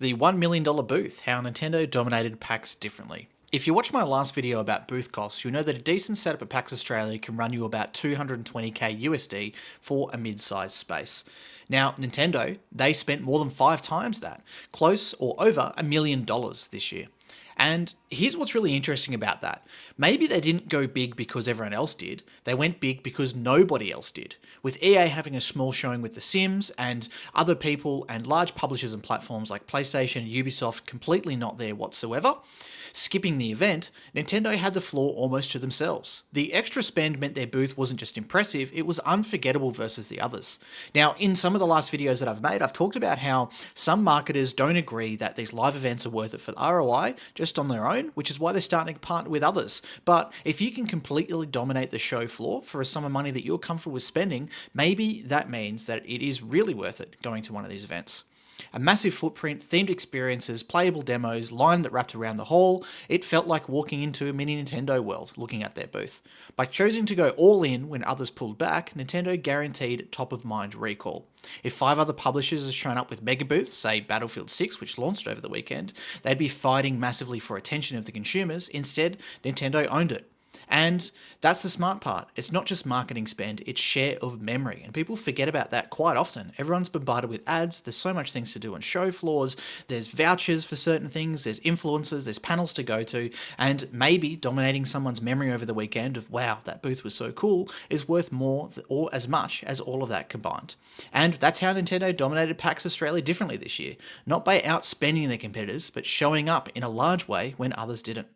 The $1 million booth, how Nintendo dominated PAX differently. If you watched my last video about booth costs, you'll know that a decent setup at PAX Australia can run you about 220k USD for a mid-sized space. Now, Nintendo, they spent more than 5 times that, close or over $1 million this year. And here's what's really interesting about that. Maybe they didn't go big because everyone else did. They went big because nobody else did. With EA having a small showing with The Sims and other people and large publishers and platforms like PlayStation and Ubisoft completely not there whatsoever, skipping the event, Nintendo had the floor almost to themselves. The extra spend meant their booth wasn't just impressive, it was unforgettable versus the others. Now, in some of the last videos that I've made, I've talked about how some marketers don't agree that these live events are worth it for the ROI just on their own, which is why they're starting to partner with others. But if you can completely dominate the show floor for a sum of money that you're comfortable with spending, maybe that means that it is really worth it going to one of these events. A massive footprint, themed experiences, playable demos, line that wrapped around the hall, it felt like walking into a mini Nintendo world looking at their booth. By choosing to go all in when others pulled back, Nintendo guaranteed top-of-mind recall. If 5 other publishers had shown up with megabooths, say Battlefield 6, which launched over the weekend, they'd be fighting massively for attention of the consumers. Instead, Nintendo owned it. And that's the smart part. It's not just marketing spend, it's share of memory. And people forget about that quite often. Everyone's bombarded with ads. There's so much things to do on show floors. There's vouchers for certain things. There's influencers. There's panels to go to. And maybe dominating someone's memory over the weekend of, wow, that booth was so cool, is worth more or as much as all of that combined. And that's how Nintendo dominated PAX Australia differently this year. Not by outspending their competitors, but showing up in a large way when others didn't.